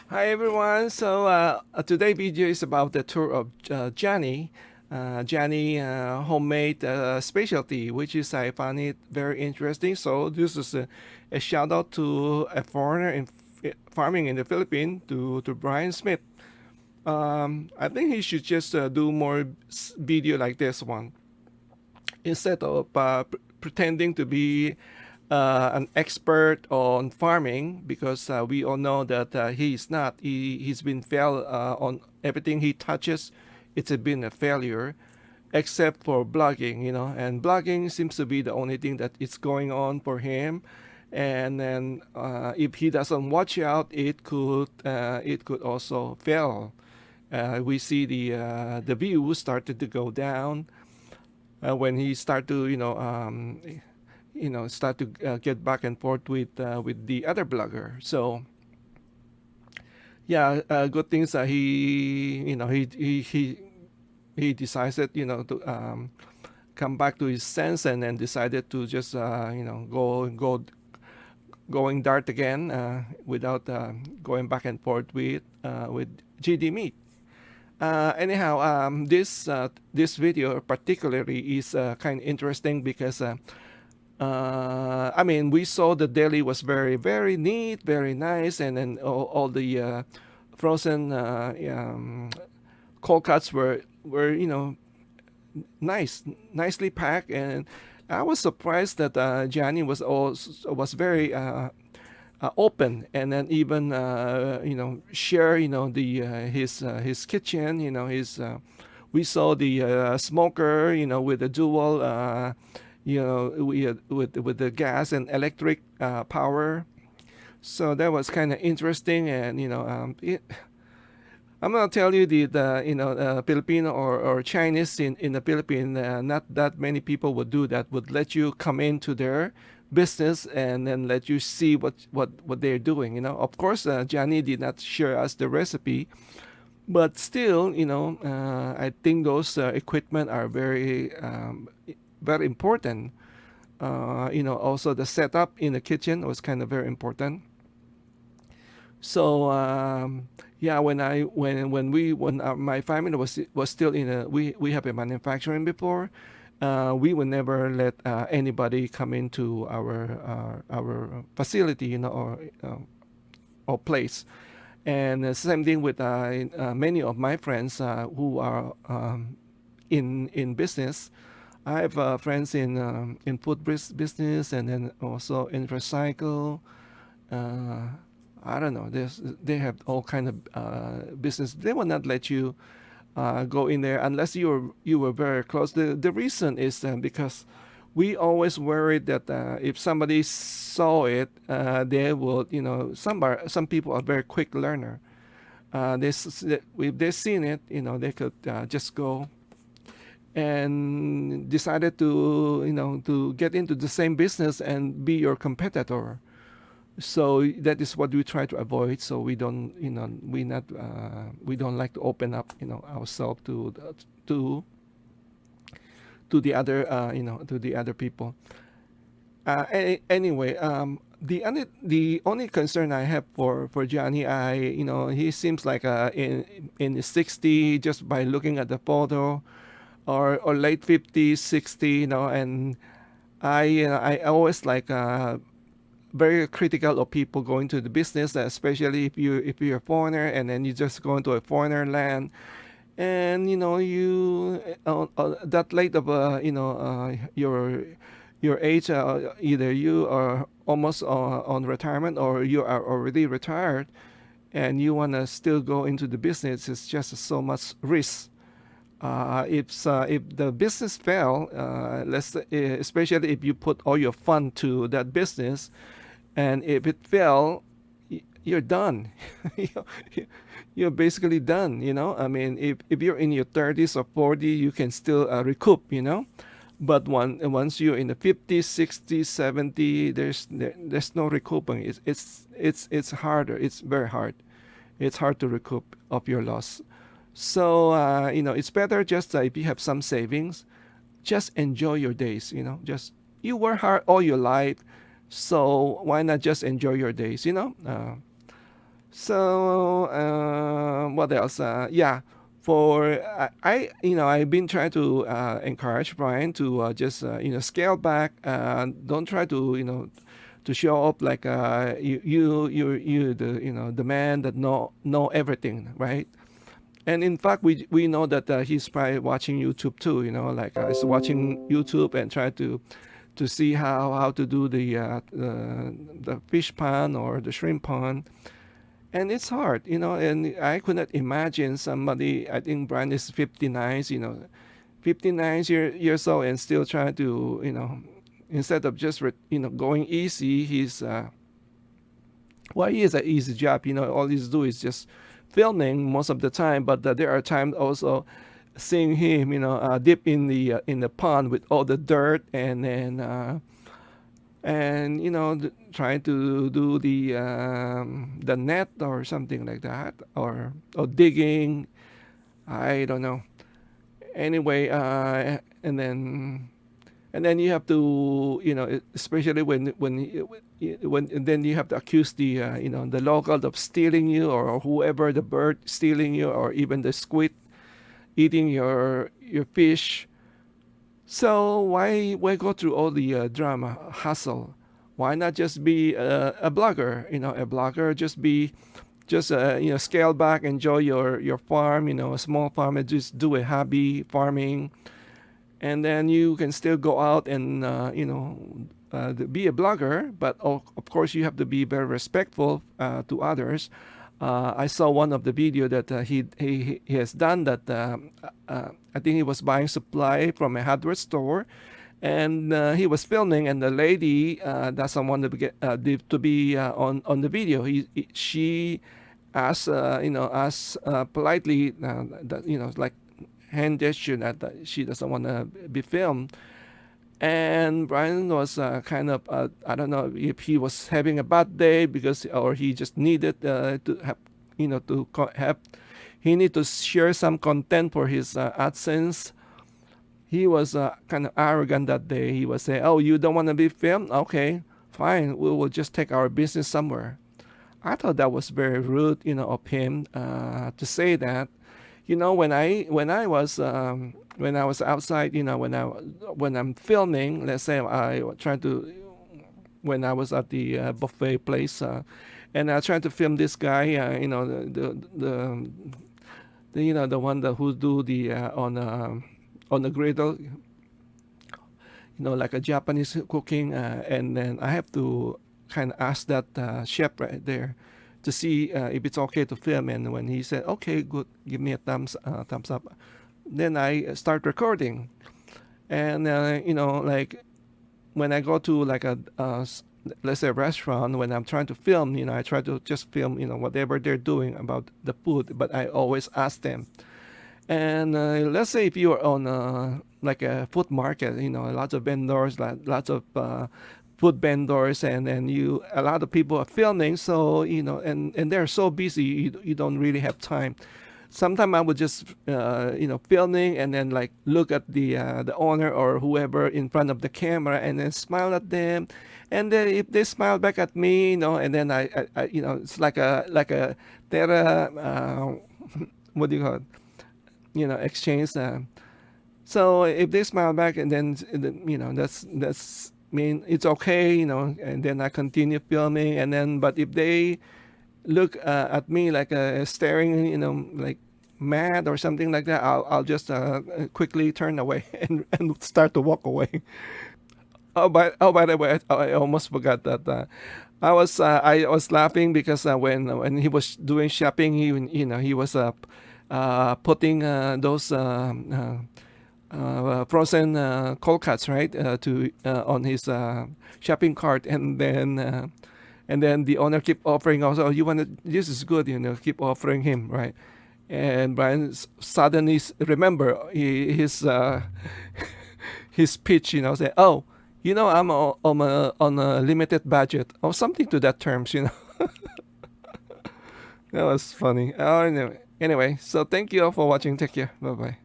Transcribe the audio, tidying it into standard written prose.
Hi everyone. Today video is about the tour of Johnny. Johnny homemade specialty, which is I found it very interesting. So this is a shout out to a foreigner in farming in the Philippines to Brian Smith. I think he should just do more video like this one instead of pretending to be an expert on farming because we all know that he is not. He's been failed on everything he touches. It's been a failure, except for blogging, And blogging seems to be the only thing that is going on for him. And then if he doesn't watch out, it could also fail. We see the views started to go down when he start to start to get back and forth with the other blogger. So yeah, good things that he decided to come back to his sense and then decided to just going dart again without going back and forth with GD Meat. Anyhow, this video particularly is kind of interesting because I mean, we saw the deli was very, very neat, very nice, and then all the frozen cold cuts were nicely packed, and I was surprised that Gianni was very open, and then even share the his kitchen, his we saw the smoker, with the dual. With the gas and electric power. So that was kind of interesting, and I'm gonna tell you the Filipino or Chinese in the Philippines. Not that many people would do that. Would let you come into their business and then let you see what they're doing. Of course, Johnny did not share us the recipe, but still, I think those equipment are very important. Also the setup in the kitchen was kind of very important. So yeah, when my family was still in we have a manufacturing before. We would never let anybody come into our facility, or place. And same thing with many of my friends who are in business. I have friends in food business, and then also in recycle. Uh, I don't know. They have all kind of business. They will not let you go in there unless you were very close. The reason is because we always worried that if somebody saw it, they will, some people are very quick learner. If they've seen it, they could just go and decided to get into the same business and be your competitor. So that is what we try to avoid. So we don't, we don't like to open up, ourselves to to the other, to the other people. Anyway, the only concern I have for Johnny, he seems like in his 60 just by looking at the photo, or late 50s, 60, and I always like very critical of people going to the business, especially if you're a foreigner and then you just go into a foreigner land, and you that late of your age, either you are almost on retirement or you are already retired, and you want to still go into the business. It's just so much risk. If the business fail, especially if you put all your fund to that business, and if it fail, you're done. You're basically done. I mean, if you're in your 30s or 40, you can still recoup. But once you're in the 50s, 60s, 70, there's no recouping. It's harder. It's very hard. It's hard to recoup of your loss. So it's better just if you have some savings, just enjoy your days. Just you work hard all your life, so why not just enjoy your days? So what else? Yeah, for I've been trying to encourage Brian to just scale back. Don't try to to show up like you the the man that know everything, right? And in fact, we know that he's probably watching YouTube too. Like he's watching YouTube and try to see how to do the fish pond or the shrimp pond, and it's hard, and I could not imagine somebody. I think Brian is 59, 59 years old and still trying to, instead of just going easy, he is an easy job. All he's do is just filming most of the time, but there are times also seeing him, dip in the pond with all the dirt, and then trying to do the net or something like that, or digging. I don't know. Anyway, and then you have to, especially when and then you have to accuse the local of stealing you, or whoever, the bird stealing you, or even the squid eating your fish. So why go through all the drama, hustle? Why not just be a blogger? A blogger, just scale back, enjoy your farm, a small farm, and just do a hobby farming, and then you can still go out and be a blogger. But of course, you have to be very respectful to others. I saw one of the video that he has done that. I think he was buying supply from a hardware store, and he was filming, and the lady doesn't want to be on the video. She asked asked politely, that, like hand gesture, that she doesn't want to be filmed. And Brian was kind of, I don't know if he was having a bad day, or he just needed to have, have, he need to share some content for his AdSense. He was kind of arrogant that day. He was saying, "Oh, you don't want to be filmed? Okay, fine. We will just take our business somewhere." I thought that was very rude, of him to say that. When I was outside, when I'm filming, let's say I try to when I was at the buffet place, and I tried to film this guy, the one that who do the on the griddle, like a Japanese cooking, and then I have to kind of ask that chef right there to see if it's okay to film. And when he said, "Okay, good, give me a thumbs up," then I start recording. And like when I go to like let's say a restaurant, when I'm trying to film, I try to just film, whatever they're doing about the food, but I always ask them. And let's say if you are on like a food market, lots of vendors, lots of food vendors, and then a lot of people are filming, so and they're so busy, you don't really have time. Sometimes I would just filming, and then like look at the owner or whoever in front of the camera, and then smile at them, and then if they smile back at me, and then I it's like a terra, what do you call it, exchange. So if they smile back, and then that's mean it's okay, and then I continue filming, and then but if they look at me like staring, like mad or something like that, I'll just quickly turn away and start to walk away. By the way, I almost forgot that. I was laughing because when he was doing shopping, he was putting those frozen cold cuts, right, to on his shopping cart, and then the owner keep offering also, "Oh, you want to, this is good," keep offering him, right? And Brian suddenly remember his pitch, say, "Oh, I'm on a limited budget," or something to that terms. That was funny. Oh, anyway, so thank you all for watching. Take care. Bye bye.